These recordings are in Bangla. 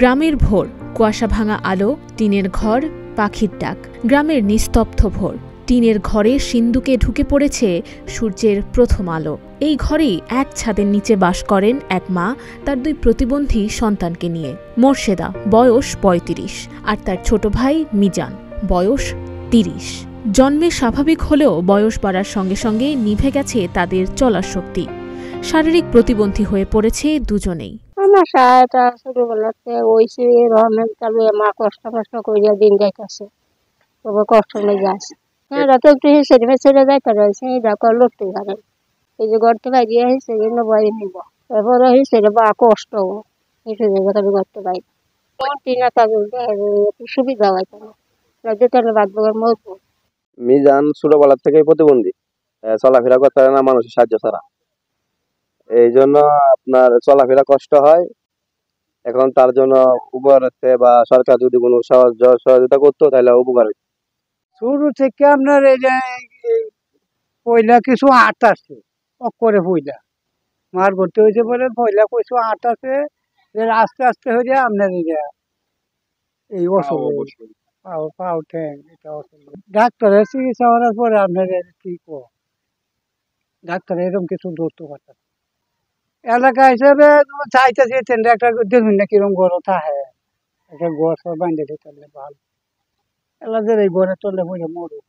গ্রামের ভোর, কুয়াশা ভাঙা আলো, টিনের ঘর, পাখির ডাক। গ্রামের নিস্তব্ধ ভোর, টিনের ঘরে সিন্দুকে ঢুকে পড়েছে সূর্যের প্রথম আলো। এই ঘরেই এক ছাদের নিচে বাস করেন এক মা তার দুই প্রতিবন্ধী সন্তানকে নিয়ে। মোর্শেদা, বয়স ৩৫, আর তার ছোট ভাই মিজান, বয়স ৩০। জন্মে স্বাভাবিক হলেও বয়স বাড়ার সঙ্গে সঙ্গে নিভে গেছে তাদের চলার শক্তি। শারীরিক প্রতিবন্ধী হয়ে পড়েছে দুজনেই। আমার সারাটা ছোটবেলাতে ওইসে রহমের কালে মা কষ্ট করিয়া দিন যাইতেছে, তবে কষ্ট নেই যাচ্ছে। এরা তো একটু হিসেবে ছেড়ে যাইতে রয়েছে, এটা লড়তে পারে। এই যে গড়তে পারি সেই জন্য বয়ে নিব, তারপরে হিসেবে বা কষ্ট হিসেবে করতে পারি। একটু সুবিধা হয় তাহলে বাদ বগার মতো। মিজান ছোটবেলা থেকে প্রতিবন্ধী, চলাফেরা করতে পারে না মানুষের সাহায্য ছাড়া। এই জন্য আপনার চলাফেরা কষ্ট হয়। এখন তার জন্য উপকার হচ্ছে, বা সরকার যদি কোনো সহযোগিতা করতো তাহলে উপকার হতো। শুরু থেকে আপনার এই যে পয়লা কিছু আট আছে করে পয়লা মার ভর্তি হয়েছে বলে পয়লা কিছু আট আছে, আস্তে আস্তে হয়ে যায় আপনার এই অসুখ পাও ঠ্যাং এটা অসুখ। ডাক্তারের চিকিৎসা করার পরে আপনার ঠিক ডাক্তার এরকম কিছু ধরতে পারত এলাকা হিসেবে চাইতেছি একটা দেখুন না কিরকম গরম থাকে, একটা গছ বাঁধে দিতে ভালো। এলাকার এই গড়ে চলে পড়ে মরুক।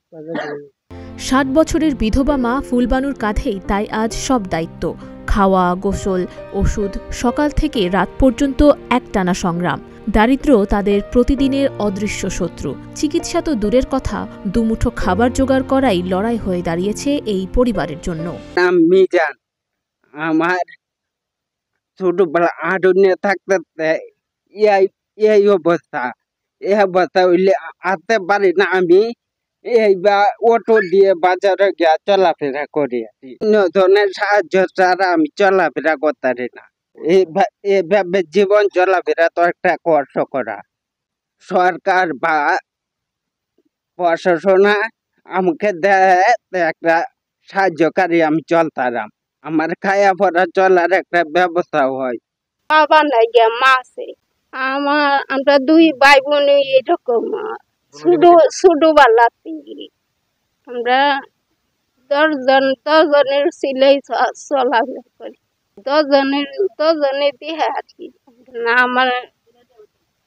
৬০ বছরের বিধবা মা ফুলবানুর কাঁধেই তাই আজ সব দায়িত্ব। খাওয়া, গোসল, ওষুধ, সকাল থেকে রাত পর্যন্ত একটানা সংগ্রাম। দারিদ্র্য তাদের প্রতিদিনের অদৃশ্য শত্রু। চিকিৎসা তো দূরের কথা, দুমুঠো খাবার জোগাড় করাই লড়াই হয়ে দাঁড়িয়েছে এই পরিবারের জন্য। নাম মিজান। আমার ছোটবেলা আটনে থাকতে এই অবস্থা হইলে আসতে পারি না। আমি এইবার অটো দিয়ে বাজারে গিয়া চলাফেরা করি। ধরনের সাহায্য ছাড়া আমি চলাফেরা করতে পারি না। এইভাবে জীবন চলাফেরা তো একটা কষ্ট করা। সরকার বা প্রশাসনা আমাকে দেয় একটা সাহায্যকারী, আমি চলতাম। আমার খায়া পড়া চলার একটা ব্যবস্থা হয়। বাবা নাই গিয়া মা আছে। আমরা দুই ভাই বোন এরকম ছোটবেলা আমরা 10জনের সিলাই চলাফেরা করি। 10জনে দিয়ে আর কি না।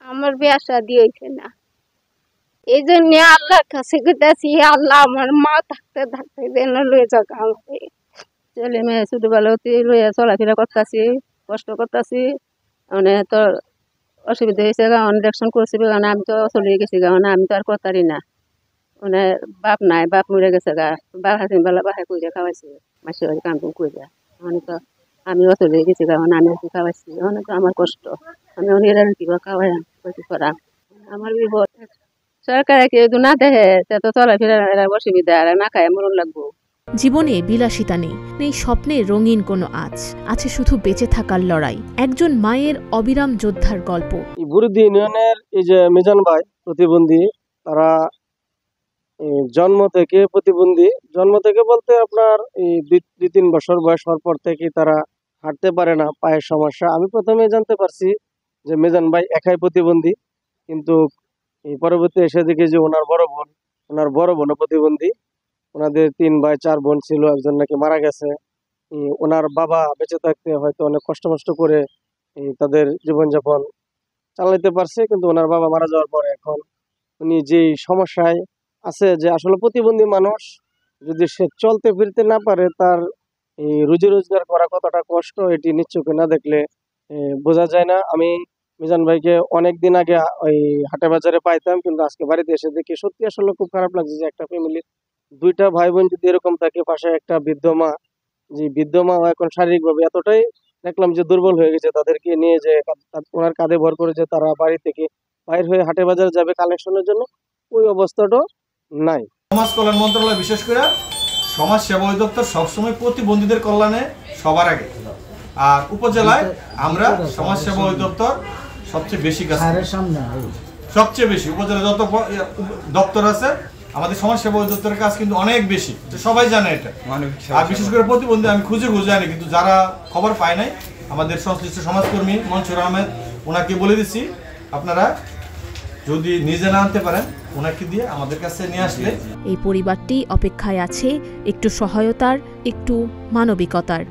আমার বিয়া শাদী হয়েছে না, এই জন্য আল্লাহর কাছে গেছি, আল্লাহ আমার মা থাকতে থাকতে যেন লয়ে যাক। আমাকে ছেলে মেয়ে ছোটবেলাতে লইয়া চলাফেরা করতেছি, কষ্ট করতেছি। মানে তো অসুবিধা হয়েছে, ইলেকশন করছি, আমি তো চলে গেছি, আমি তো আর করতারি না। মানে বাপ নাই, বাপ মরে গেছে গা, বাপ হাসিন বেলা বাসায় কইরা খাওয়াইছে, মাসি বাড়ি কাম টাম কইরা। মানে তো আমিও চলে গেছি গা, আমি আর কি খাওয়াইছি। মানে তো আমার কষ্ট, আমি অনেক কিবা খাওয়াই কি করা। আমার বিপদ সরকারে কেউ না দেখে তো চলাফেরা অসুবিধা, না খায় মরণ লাগবো। জীবনে বিলাসিতা নেই, নেই স্বপ্নে রঙিন কোনো আজ, আছে শুধু বেঁচে থাকার লড়াই। একজন মায়ের অবিরাম যোদ্ধার গল্প। বুরুদি ইউনিয়নের এই যে মিজান ভাই প্রতিবন্ধী, তারা জন্ম থেকে প্রতিবন্ধী। জন্ম থেকে বলতে আপনার এই 2-3 বছর বয়স হওয়ার পর থেকে তারা হাঁটতে পারে না, পায়ের সমস্যা। আমি প্রথমে জানতে পারছি যে মিজান ভাই একাই প্রতিবন্ধী, কিন্তু পরবর্তী এসে দেখি যে ওনার বড় বোনও প্রতিবন্ধী। ওনাদের 3 ভাই 4 বোন ছিল, একজন নাকি মারা গেছে। ওনার বাবা বেঁচে থাকতে হয়তো অনেক কষ্ট করে তাদের জীবনযাপন চালাইতে পারছে, কিন্তু ওনার বাবা মারা যাওয়ার পরে এখন উনি যে সমস্যায় আছে, যে আসলে প্রতিবন্ধী মানুষ যদি সে চলতে ফিরতে না পারে, তার রুজি রোজগার করা কতটা কষ্ট, এটি নিশ্চয়ই না দেখলে বোঝা যায় না। আমি মিজান ভাইকে অনেকদিন আগে ওই হাটে বাজারে পাইতাম, কিন্তু আজকে বাড়িতে এসে দেখি সত্যি আসলে খুব খারাপ লাগছে যে একটা ফ্যামিলির 2টা ভাই বোন যদি এরকম থাকে, পাশে একটা বৃদ্ধ মা, যে বৃদ্ধ মা এখন শারীরিকভাবে এতটাই দেখলাম যে দুর্বল হয়ে গেছে, তাদেরকে নিয়ে যে ওনার কাঁধে ভর করে যে তারা বাড়ি থেকে বাইর হয়ে হাটে বাজারে যাবে কালেকশনের জন্য, ওই অবস্থাটা নাই। সমাজ কল্যাণ মন্ত্রণালয় বিশেষ করে সমাজ সেবা অধিদপ্তর সবসময় প্রতিবন্ধীদের কল্যাণে সবার আগে, আর উপজেলায় আমরা সমাজ সেবা অধিদপ্তর সবচেয়ে বেশি কাজ, সবচেয়ে বেশি উপজেলা যত দপ্তর আছে আমাদের সমাজ সেবা অধিদপ্তরের কাজ কিন্তু অনেক বেশি, সবাই জানে এটা। আর বিশেষ করে প্রতিবন্ধী আমি খুঁজে জানি, কিন্তু যারা খবর পায় নাই আমাদের সংশ্লিষ্ট সমাজকর্মী মনসুর আহমেদ, ওনাকে বলে দিচ্ছি আপনারা যদি নিজে না আনতে পারেন ওনাকে দিয়ে আমাদের কাছে নিয়ে আসলে। এই পরিবারটি অপেক্ষায় আছে একটু সহায়তার, একটু মানবিকতার।